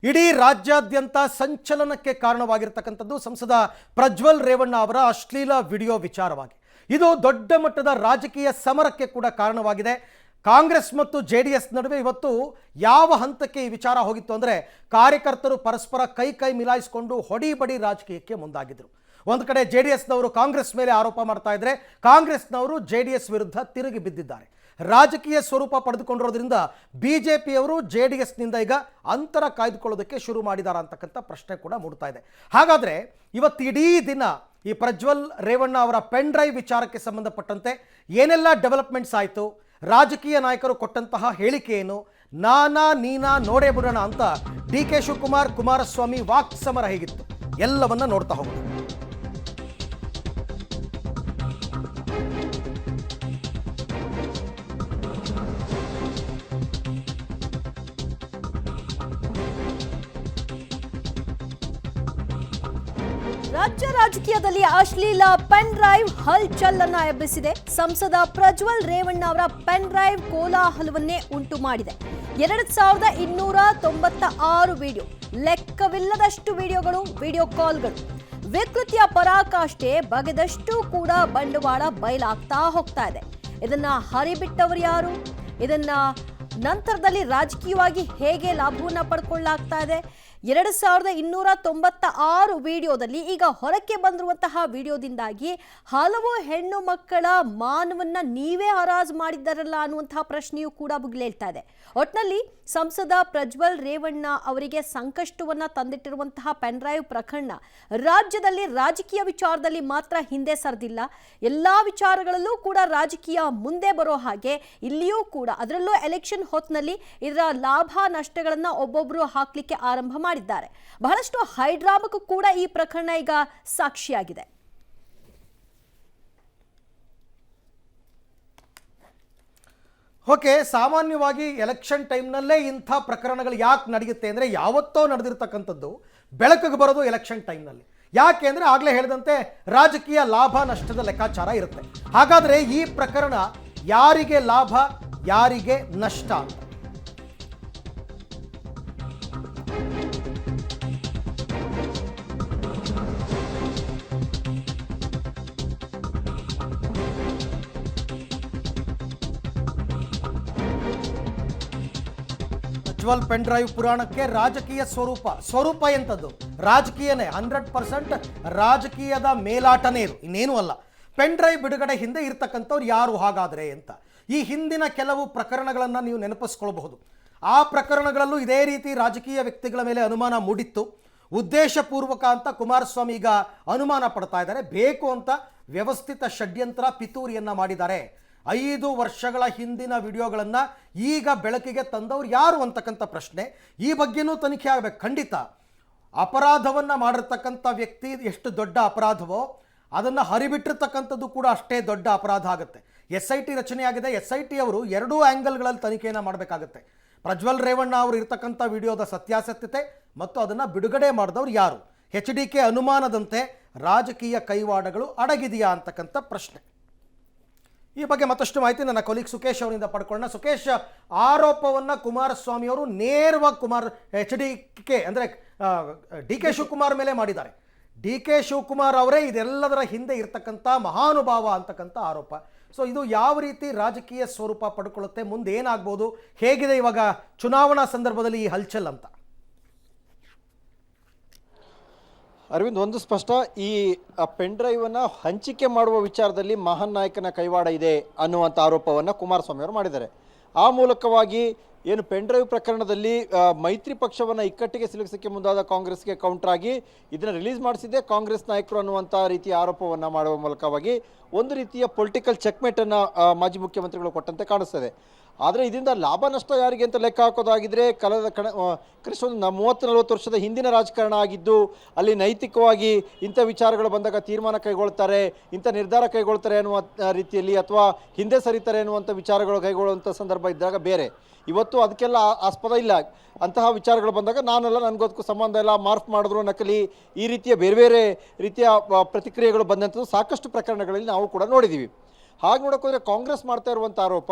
ಇಡೀ ರಾಜ್ಯಾದ್ಯಂತ ಸಂಚಲನಕ್ಕೆ ಕಾರಣವಾಗಿರತಕ್ಕಂಥದ್ದು ಸಂಸದ ಪ್ರಜ್ವಲ್ ರೇವಣ್ಣ ಅವರ ಅಶ್ಲೀಲ ವಿಡಿಯೋ ವಿಚಾರವಾಗಿ. ಇದು ದೊಡ್ಡ ಮಟ್ಟದ ರಾಜಕೀಯ ಸಮರಕ್ಕೆ ಕೂಡ ಕಾರಣವಾಗಿದೆ. ಕಾಂಗ್ರೆಸ್ ಮತ್ತು ಜೆಡಿಎಸ್ ನಡುವೆ ಇವತ್ತು ಯಾವ ಹಂತಕ್ಕೆ ಈ ವಿಚಾರ ಹೋಗಿತ್ತು ಅಂದರೆ, ಕಾರ್ಯಕರ್ತರು ಪರಸ್ಪರ ಕೈ ಮಿಲಾಯಿಸಿಕೊಂಡು ಹೊಡಿಬಡಿ ರಾಜಕೀಯಕ್ಕೆ ಮುಂದಾಗಿದ್ದರು. ಒಂದು ಕಡೆ ಜೆಡಿಎಸ್ನವರು ಕಾಂಗ್ರೆಸ್ ಮೇಲೆ ಆರೋಪ ಮಾಡ್ತಾ ಇದ್ರೆ, ಕಾಂಗ್ರೆಸ್ನವರು ಜೆಡಿಎಸ್ ವಿರುದ್ಧ ತಿರುಗಿ ಬಿದ್ದಿದ್ದಾರೆ. ರಾಜಕೀಯ ಸ್ವರೂಪ ಪಡೆದುಕೊಂಡಿರೋದ್ರಿಂದ ಬಿಜೆಪಿಯವರು ಜೆಡಿಎಸ್ನಿಂದ ಈಗ ಅಂತರ ಕಾಯ್ದುಕೊಳ್ಳೋದಕ್ಕೆ ಶುರು ಮಾಡಿದಾರ ಅಂತಕ್ಕಂಥ ಪ್ರಶ್ನೆ ಕೂಡ ಮೂಡ್ತಾ ಇದೆ. ಹಾಗಾದರೆ ಇವತ್ತು ಇಡೀ ದಿನ ಈ ಪ್ರಜ್ವಲ್ ರೇವಣ್ಣ ಅವರ ಪೆನ್ ಡ್ರೈವ್ ವಿಚಾರಕ್ಕೆ ಸಂಬಂಧಪಟ್ಟಂತೆ ಏನೆಲ್ಲ ಡೆವಲಪ್ಮೆಂಟ್ಸ್ ಆಯಿತು, ರಾಜಕೀಯ ನಾಯಕರು ಕೊಟ್ಟಂತಹ ಹೇಳಿಕೆ ಏನು, ನಾನಾ ನೀನಾ ನೋಡೇ ಬಿಡೋಣ ಅಂತ ಡಿ.ಕೆ. ಶಿವಕುಮಾರ್ ಕುಮಾರಸ್ವಾಮಿ ವಾಕ್ ಸಮರ ಹೇಗಿತ್ತು ಎಲ್ಲವನ್ನ ನೋಡ್ತಾ ಹೋಗೋಣ. ರಾಜ್ಯ ರಾಜಕೀಯದಲ್ಲಿ ಅಶ್ಲೀಲ ಪೆನ್ ಡ್ರೈವ್ ಹಲ್ಚಲ್ ಅನ್ನ ಎಬ್ಬಿಸಿದೆ. ಸಂಸದ ಪ್ರಜ್ವಲ್ ರೇವಣ್ಣ ಅವರ ಪೆನ್ ಡ್ರೈವ್ ಕೋಲಾಹಲವನ್ನೇ ಉಂಟು ಮಾಡಿದೆ. 2296 ವಿಡಿಯೋ, ಲೆಕ್ಕವಿಲ್ಲದಷ್ಟು ವಿಡಿಯೋಗಳು, ವಿಡಿಯೋ ಕಾಲ್ಗಳು, ವಿಕೃತಿಯ ಪರಾಕಾಷ್ಠೆ ಬಗೆದಷ್ಟು ಕೂಡ ಬಂಡವಾಳ ಬಯಲಾಗ್ತಾ ಹೋಗ್ತಾ ಇದೆ. ಇದನ್ನ ಹರಿಬಿಟ್ಟವರು ಯಾರು? ಇದನ್ನ ನಂತರದಲ್ಲಿ ರಾಜಕೀಯವಾಗಿ ಹೇಗೆ ಲಾಭವನ್ನ ಪಡ್ಕೊಳ್ಳಲಾಗ್ತಾ ಇದೆ? 2296 ವಿಡಿಯೋದಲ್ಲಿ ಈಗ ಹೊರಕ್ಕೆ ಬಂದಿರುವಂತಹ ವಿಡಿಯೋದಿಂದಾಗಿ ಹಲವು ಹೆಣ್ಣು ಮಕ್ಕಳ ಮಾನವನ್ನ ನೀವೇ ಹರಾಜು ಮಾಡಿದ್ದಾರಲ್ಲ ಅನ್ನುವಂತಹ ಪ್ರಶ್ನೆಯೂ ಕೂಡ ಬುಗಿಲೇಳ್ತಾ ಇದೆ. ಒಟ್ನಲ್ಲಿ ಸಂಸದ ಪ್ರಜ್ವಲ್ ರೇವಣ್ಣ ಅವರಿಗೆ ಸಂಕಷ್ಟವನ್ನ ತಂದಿಟ್ಟಿರುವಂತಹ ಪೆನ್ ಡ್ರೈವ್ ಪ್ರಕರಣ ರಾಜ್ಯದಲ್ಲಿ ರಾಜಕೀಯ ವಿಚಾರದಲ್ಲಿ ಮಾತ್ರ ಹಿಂದೆ ಸರಿದಿಲ್ಲ. ಎಲ್ಲಾ ವಿಚಾರಗಳಲ್ಲೂ ಕೂಡ ರಾಜಕೀಯ ಮುಂದೆ ಬರೋ ಹಾಗೆ ಇಲ್ಲಿಯೂ ಕೂಡ, ಅದರಲ್ಲೂ ಎಲೆಕ್ಷನ್ ಹೊತ್ನಲ್ಲಿ ಇದರ ಲಾಭ ನಷ್ಟಗಳನ್ನ ಒಬ್ಬೊಬ್ರು ಹಾಕ್ಲಿಕ್ಕೆ ಆರಂಭ ಮಾಡಿದ್ದಾರೆ. ಬಹಳಷ್ಟು ಹೈಡ್ರಾಮಕ್ಕೂ ಕೂಡ ಈ ಪ್ರಕರಣ ಈಗ ಸಾಕ್ಷಿಯಾಗಿದೆ. ಓಕೆ, ಸಾಮಾನ್ಯವಾಗಿ ಎಲೆಕ್ಷನ್ ಟೈಮ್ನಲ್ಲೇ ಇಂಥ ಪ್ರಕರಣಗಳು ಯಾಕೆ ನಡೆಯುತ್ತೆ ಅಂದರೆ, ಯಾವತ್ತೋ ನಡೆದಿರ್ತಕ್ಕಂಥದ್ದು ಬೆಳಕಿಗೆ ಬರೋದು ಎಲೆಕ್ಷನ್ ಟೈಮ್ನಲ್ಲಿ. ಯಾಕೆ ಅಂದರೆ ಆಗಲೇ ಹೇಳಿದಂತೆ ರಾಜಕೀಯ ಲಾಭ ನಷ್ಟದ ಲೆಕ್ಕಾಚಾರ ಇರುತ್ತೆ. ಹಾಗಾದರೆ ಈ ಪ್ರಕರಣ ಯಾರಿಗೆ ಲಾಭ ಯಾರಿಗೆ ನಷ್ಟ ಅಂತ ಪ್ರಜ್ವಲ್ ಪೆನ್ ಡ್ರೈವ್ ಪುರಾಣಕ್ಕೆ ರಾಜಕೀಯ ಸ್ವರೂಪ ಎಂಥದ್ದು? ರಾಜಕೀಯನೇ, 100% ರಾಜಕೀಯದ ಮೇಲಾಟನೇ ಇದು, ಇನ್ನೇನು ಅಲ್ಲ. ಪೆನ್ ಡ್ರೈವ್ ಬಿಡುಗಡೆ ಹಿಂದೆ ಇರ್ತಕ್ಕಂಥವ್ರು ಯಾರು ಹಾಗಾದರೆ ಅಂತ ಈ ಹಿಂದಿನ ಕೆಲವು ಪ್ರಕರಣಗಳನ್ನು ನೀವು ನೆನಪಿಸ್ಕೊಳ್ಬಹುದು. ಆ ಪ್ರಕರಣಗಳಲ್ಲೂ ಇದೇ ರೀತಿ ರಾಜಕೀಯ ವ್ಯಕ್ತಿಗಳ ಮೇಲೆ ಅನುಮಾನ ಮೂಡಿತ್ತು. ಉದ್ದೇಶಪೂರ್ವಕ ಅಂತ ಕುಮಾರಸ್ವಾಮಿ ಈಗ ಅನುಮಾನ ಪಡ್ತಾ ಇದ್ದಾರೆ. ಬೇಕು ಅಂತ ವ್ಯವಸ್ಥಿತ ಷಡ್ಯಂತ್ರ ಪಿತೂರಿಯನ್ನು ಮಾಡಿದ್ದಾರೆ. 5 ವರ್ಷಗಳ ಹಿಂದಿನ ವಿಡಿಯೋಗಳನ್ನು ಈಗ ಬೆಳಕಿಗೆ ತಂದವರು ಯಾರು ಅಂತಕ್ಕಂಥ ಪ್ರಶ್ನೆ. ಈ ಬಗ್ಗೆನೂ ತನಿಖೆ ಆಗಬೇಕು. ಖಂಡಿತ ಅಪರಾಧವನ್ನು ಮಾಡಿರ್ತಕ್ಕಂಥ ವ್ಯಕ್ತಿ ಎಷ್ಟು ದೊಡ್ಡ ಅಪರಾಧವೋ ಅದನ್ನು ಹರಿಬಿಟ್ಟಿರ್ತಕ್ಕಂಥದ್ದು ಕೂಡ ಅಷ್ಟೇ ದೊಡ್ಡ ಅಪರಾಧ ಆಗುತ್ತೆ. SIT ರಚನೆಯಾಗಿದೆ. SIT ಅವರು 2 ಆ್ಯಂಗಲ್ಗಳಲ್ಲಿ ತನಿಖೆಯನ್ನು ಮಾಡಬೇಕಾಗುತ್ತೆ. ಪ್ರಜ್ವಲ್ ರೇವಣ್ಣ ಅವರು ಇರ್ತಕ್ಕಂಥ ವಿಡಿಯೋದ ಸತ್ಯಾಸತ್ಯತೆ ಮತ್ತು ಅದನ್ನು ಬಿಡುಗಡೆ ಮಾಡಿದವರು ಯಾರು, HDK ಅನುಮಾನದಂತೆ ರಾಜಕೀಯ ಕೈವಾಡಗಳು ಅಡಗಿದೆಯಾ ಅಂತಕ್ಕಂಥ ಪ್ರಶ್ನೆ. ಈ ಬಗ್ಗೆ ಮತ್ತಷ್ಟು ಮಾಹಿತಿ ನನ್ನ ಕೊಲೀಗ್ ಸುಕೇಶ್ ಅವರಿಂದ ಪಡ್ಕೊಳ್ಳೋಣ. ಸುಕೇಶ್, ಆರೋಪವನ್ನು ಕುಮಾರಸ್ವಾಮಿ ಅವರು ನೇರವಾಗಿ HDK ಅಂದರೆ D.K. ಶಿವಕುಮಾರ್ ಮೇಲೆ ಮಾಡಿದ್ದಾರೆ. D.K. ಶಿವಕುಮಾರ್ ಅವರೇ ಇದೆಲ್ಲದರ ಹಿಂದೆ ಇರ್ತಕ್ಕಂಥ ಮಹಾನುಭಾವ ಅಂತಕ್ಕಂಥ ಆರೋಪ. ಸೊ ಇದು ಯಾವ ರೀತಿ ರಾಜಕೀಯ ಸ್ವರೂಪ ಪಡ್ಕೊಳ್ಳುತ್ತೆ, ಮುಂದೆ ಏನಾಗ್ಬೋದು, ಹೇಗಿದೆ ಇವಾಗ ಚುನಾವಣಾ ಸಂದರ್ಭದಲ್ಲಿ ಈ ಹಲ್ಚಲ್ ಅಂತ? ಅರವಿಂದ್, ಒಂದು ಸ್ಪಷ್ಟ, ಈ ಪೆನ್ ಡ್ರೈವನ್ನು ಹಂಚಿಕೆ ಮಾಡುವ ವಿಚಾರದಲ್ಲಿ ಮಹಾನ್ ನಾಯಕನ ಕೈವಾಡ ಇದೆ ಅನ್ನುವಂಥ ಆರೋಪವನ್ನು ಕುಮಾರಸ್ವಾಮಿ ಅವರು ಮಾಡಿದ್ದಾರೆ. ಆ ಮೂಲಕವಾಗಿ ಏನು ಪೆನ್ ಡ್ರೈವ್ ಪ್ರಕರಣದಲ್ಲಿ ಮೈತ್ರಿ ಪಕ್ಷವನ್ನು ಇಕ್ಕಟ್ಟಿಗೆ ಸಿಲುಕಿಸಕ್ಕೆ ಮುಂದಾದ ಕಾಂಗ್ರೆಸ್ಗೆ ಕೌಂಟರ್ ಆಗಿ ಇದನ್ನು ರಿಲೀಸ್ ಮಾಡಿಸಿದ್ದೆ ಕಾಂಗ್ರೆಸ್ ನಾಯಕರು ಅನ್ನುವಂಥ ರೀತಿಯ ಆರೋಪವನ್ನು ಮಾಡುವ ಮೂಲಕವಾಗಿ ಒಂದು ರೀತಿಯ ಪೊಲಿಟಿಕಲ್ ಚೆಕ್ಮೇಟನ್ನು ಮಾಜಿ ಮುಖ್ಯಮಂತ್ರಿಗಳು ಕೊಟ್ಟಂತೆ ಕಾಣಿಸ್ತದೆ. ಆದರೆ ಇದರಿಂದ ಲಾಭ ನಷ್ಟ ಯಾರಿಗೆ ಅಂತ ಲೆಕ್ಕ ಹಾಕೋದಾಗಿದ್ದರೆ ಕನಿಷ್ಠ ಒಂದು 30-40 ವರ್ಷದ ಹಿಂದಿನ ರಾಜಕಾರಣ ಆಗಿದ್ದು, ಅಲ್ಲಿ ನೈತಿಕವಾಗಿ ಇಂಥ ವಿಚಾರಗಳು ಬಂದಾಗ ತೀರ್ಮಾನ ಕೈಗೊಳ್ತಾರೆ, ಇಂಥ ನಿರ್ಧಾರ ಕೈಗೊಳ್ತಾರೆ ಅನ್ನುವ ರೀತಿಯಲ್ಲಿ, ಅಥವಾ ಹಿಂದೆ ಸರಿತಾರೆ ಅನ್ನುವಂಥ ವಿಚಾರಗಳು ಕೈಗೊಳ್ಳುವಂಥ ಸಂದರ್ಭ ಇದ್ದಾಗ ಬೇರೆ. ಇವತ್ತು ಅದಕ್ಕೆಲ್ಲ ಆಸ್ಪದ ಇಲ್ಲ. ಅಂತಹ ವಿಚಾರಗಳು ಬಂದಾಗ ನಾನೆಲ್ಲ ನನಗೋದಕ್ಕೂ ಸಂಬಂಧ ಇಲ್ಲ, ಮಾರ್ಫ್ ಮಾಡಿದ್ರು, ನಕಲಿ, ಈ ರೀತಿಯ ಬೇರೆ ಬೇರೆ ರೀತಿಯ ಪ್ರತಿಕ್ರಿಯೆಗಳು ಬಂದಂಥದ್ದು ಸಾಕಷ್ಟು ಪ್ರಕರಣಗಳಲ್ಲಿ ನಾವು ಕೂಡ ನೋಡಿದ್ದೀವಿ. ಹಾಗೆ ನೋಡೋಕೋದ್ರೆ ಕಾಂಗ್ರೆಸ್ ಮಾಡ್ತಾ ಇರುವಂಥ ಆರೋಪ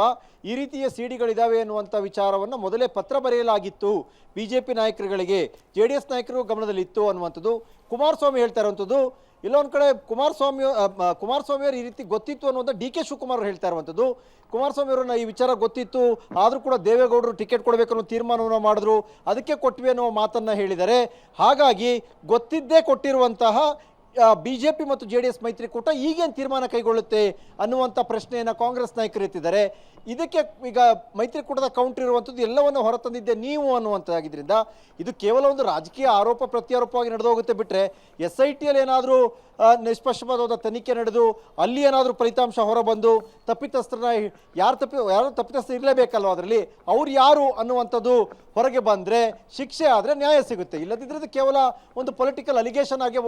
ಈ ರೀತಿಯ ಸಿಡಿಗಳಿದ್ದಾವೆ ಅನ್ನುವಂಥ ವಿಚಾರವನ್ನು ಮೊದಲೇ ಪತ್ರ ಬರೆಯಲಾಗಿತ್ತು BJP ನಾಯಕರುಗಳಿಗೆ, JDS ನಾಯಕರು ಗಮನದಲ್ಲಿತ್ತು ಅನ್ನುವಂಥದ್ದು ಕುಮಾರಸ್ವಾಮಿ ಹೇಳ್ತಾ ಇರುವಂಥದ್ದು. ಇಲ್ಲೊಂದು ಕಡೆ ಕುಮಾರಸ್ವಾಮಿಯವರು ಈ ರೀತಿ ಗೊತ್ತಿತ್ತು ಅನ್ನುವಂಥ DK ಶಿವಕುಮಾರ್ ಅವರು ಹೇಳ್ತಾ ಇರುವಂಥದ್ದು. ಕುಮಾರಸ್ವಾಮಿ ಅವರನ್ನ ಈ ವಿಚಾರ ಗೊತ್ತಿತ್ತು, ಆದರೂ ಕೂಡ ದೇವೇಗೌಡರು ಟಿಕೆಟ್ ಕೊಡಬೇಕು ಅನ್ನೋ ತೀರ್ಮಾನವನ್ನು ಮಾಡಿದ್ರು, ಅದಕ್ಕೆ ಕೊಟ್ವಿ ಅನ್ನೋ ಮಾತನ್ನು ಹೇಳಿದ್ದಾರೆ. ಹಾಗಾಗಿ ಗೊತ್ತಿದ್ದೇ ಕೊಟ್ಟಿರುವಂತಹ BJP ಮತ್ತು JDS ಮೈತ್ರಿಕೂಟ ಈಗೇನು ತೀರ್ಮಾನ ಕೈಗೊಳ್ಳುತ್ತೆ ಅನ್ನುವಂಥ ಪ್ರಶ್ನೆಯನ್ನು ಕಾಂಗ್ರೆಸ್ ನಾಯಕರು ಎತ್ತಿದ್ದಾರೆ. ಇದಕ್ಕೆ ಈಗ ಮೈತ್ರಿಕೂಟದ ಕೌಂಟರ್ ಇರುವಂಥದ್ದು ಎಲ್ಲವನ್ನು ಹೊರತಂದಿದ್ದೆ ನೀವು ಅನ್ನುವಂಥದ್ದಾಗಿದ್ದರಿಂದ ಇದು ಕೇವಲ ಒಂದು ರಾಜಕೀಯ ಆರೋಪ ಪ್ರತ್ಯಾರೋಪವಾಗಿ ನಡೆದು ಹೋಗುತ್ತೆ ಬಿಟ್ಟರೆ SITಯಲ್ಲಿ ಏನಾದರೂ ನಿಷ್ಪಕ್ಷಪಾತವಾದ ತನಿಖೆ ನಡೆದು ಅಲ್ಲಿ ಏನಾದರೂ ಫಲಿತಾಂಶ ಹೊರಬಂದು ತಪ್ಪಿತಸ್ಥರನ್ನ ಯಾರು ತಪ್ಪಿತಸ್ಥ ಇರಲೇಬೇಕಲ್ವ, ಅದರಲ್ಲಿ ಅವ್ರು ಯಾರು ಅನ್ನುವಂಥದ್ದು ಹೊರಗೆ ಬಂದರೆ ಶಿಕ್ಷೆ ಆದರೆ ನ್ಯಾಯ ಸಿಗುತ್ತೆ. ಇಲ್ಲದಿದ್ದರೆ ಇದು ಕೇವಲ ಒಂದು ಪೊಲಿಟಿಕಲ್ ಅಲಿಗೇಷನ್ ಆಗಿ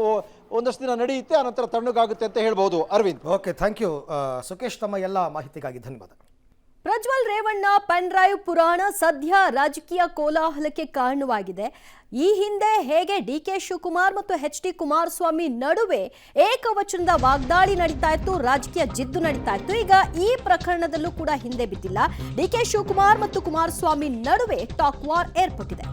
ಒಂದಷ್ಟು ದಿನ ನಡೆಯುತ್ತೆ, ಆನಂತರ ತಣ್ಣಗಾಗುತ್ತೆ ಅಂತ ಹೇಳ್ಬೋದು. Arvind, okay, thank you Sukesh, ತಮ್ಮ ಎಲ್ಲ ಮಾಹಿತಿಗಾಗಿ ಧನ್ಯವಾದ. ಪ್ರಜ್ವಲ್ ರೇವಣ್ಣ ಪೆನ್ ಡ್ರೈವ್ ಪುರಾಣ ಸದ್ಯ ರಾಜಕೀಯ ಕೋಲಾಹಲಕ್ಕೆ ಕಾರಣವಾಗಿದೆ. ಈ ಹಿಂದೆ ಹೇಗೆ DK ಶಿವಕುಮಾರ್ ಮತ್ತು HD ಕುಮಾರಸ್ವಾಮಿ ನಡುವೆ ಏಕವಚನದ ವಾಗ್ದಾಳಿ ನಡೀತಾ ಇತ್ತು, ರಾಜಕೀಯ ಜಿದ್ದು ನಡೀತಾ ಇತ್ತು, ಈಗ ಈ ಪ್ರಕರಣದಲ್ಲೂ ಕೂಡ ಹಿಂದೆ ಬಿದ್ದಿಲ್ಲ. DK ಶಿವಕುಮಾರ್ ಮತ್ತು ಕುಮಾರಸ್ವಾಮಿ ನಡುವೆ ಟಾಕ್ ವಾರ್ ಏರ್ಪಟ್ಟಿದೆ.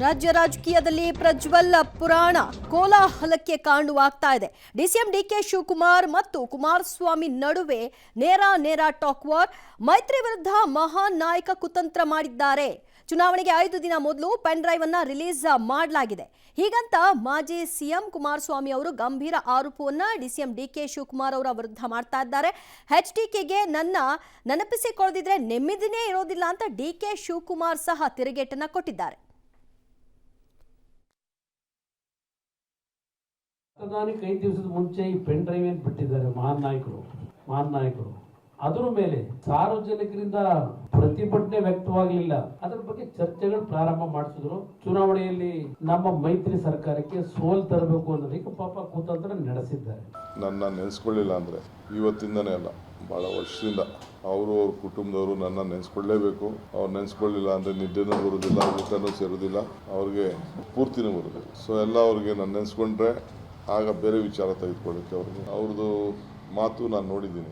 ರಾಜ್ಯ ರಾಜಕೀಯದಲ್ಲಿ ಪ್ರಜ್ವಲ್ ಪುರಾಣ ಕೋಲಾಹಲಕ್ಕೆ ಕಾರಣವಾಗ್ತಾ ಇದೆ. DCM DK ಶಿವಕುಮಾರ್ ಮತ್ತು ಕುಮಾರಸ್ವಾಮಿ ನಡುವೆ ನೇರ ಟಾಕ್ ವಾರ್. ಮೈತ್ರಿ ವಿರುದ್ಧ ಮಹಾನ್ ನಾಯಕ ಕುತಂತ್ರ ಮಾಡಿದ್ದಾರೆ. ಚುನಾವಣೆಗೆ 5 ದಿನ ಮೊದಲು ಪೆನ್ ಡ್ರೈವ್ ಅನ್ನ ರಿಲೀಸ್ ಮಾಡಲಾಗಿದೆ. ಹೀಗಂತ ಮಾಜಿ CM ಕುಮಾರಸ್ವಾಮಿ ಅವರು ಗಂಭೀರ ಆರೋಪವನ್ನ DCM DK ಶಿವಕುಮಾರ್ ಅವರ ವಿರುದ್ಧ ಮಾಡ್ತಾ ಇದ್ದಾರೆ. HDKಗೆ ನನ್ನ ನೆನಪಿಸಿಕೊಳ್ಳದಿದ್ರೆ ನೆಮ್ಮದಿನೇ ಇರೋದಿಲ್ಲ ಅಂತ DK ಶಿವಕುಮಾರ್ ಸಹ ತಿರುಗೇಟನ್ನ ಕೊಟ್ಟಿದ್ದಾರೆ. ಮತದಾನಕ್ಕೆ 5 ದಿವಸದ ಮುಂಚೆ ಈ ಪೆನ್ ಡ್ರೈವ್ ಏನು ಬಿಟ್ಟಿದ್ದಾರೆ ಮಹಾನ್ ನಾಯಕರು ಅದರ ಮೇಲೆ ಸಾರ್ವಜನಿಕರಿಂದ ಪ್ರತಿಭಟನೆ ವ್ಯಕ್ತವಾಗಲಿಲ್ಲ. ಅದರ ಬಗ್ಗೆ ಚರ್ಚೆಗಳು ಪ್ರಾರಂಭ ಮಾಡಿಸಿದ್ರು. ಚುನಾವಣೆಯಲ್ಲಿ ನಮ್ಮ ಮೈತ್ರಿ ಸರ್ಕಾರಕ್ಕೆ ಸೋಲ್ ತರಬೇಕು ಅನ್ನೋದಕ್ಕೆ ಪಾಪ ಕುತಂತ್ರ ನಡೆಸಿದ್ದಾರೆ. ನನ್ನ ನೆನೆಸ್ಕೊಳ್ಳಿಲ್ಲ ಅಂದರೆ ಇವತ್ತಿಂದನೇ ಅಲ್ಲ, ಭಾಳ ವರ್ಷದಿಂದ ಅವರು ಅವ್ರ ಕುಟುಂಬದವರು ನನ್ನ ನೆನೆಸ್ಕೊಳ್ಳೇಬೇಕು. ಅವ್ರು ನೆನೆಸ್ಕೊಳ್ಳಿಲ್ಲ ಅಂದರೆ ನಿದ್ದೆನೂ ಬರೋದಿಲ್ಲ, ಊಟನೂ ಸೇರೋದಿಲ್ಲ, ಅವ್ರಿಗೆ ಪೂರ್ತಿನೂ ಬರೋದಿಲ್ಲ. ಸೊ ಎಲ್ಲ ಅವ್ರಿಗೆ ನಾನು ನೆನೆಸ್ಕೊಂಡ್ರೆ ಆಗ ಬೇರೆ ವಿಚಾರ ತೆಗೆದುಕೊಳ್ಳುತ್ತೆ. ಅವ್ರದ್ದು ಮಾತು ನಾನು ನೋಡಿದ್ದೀನಿ.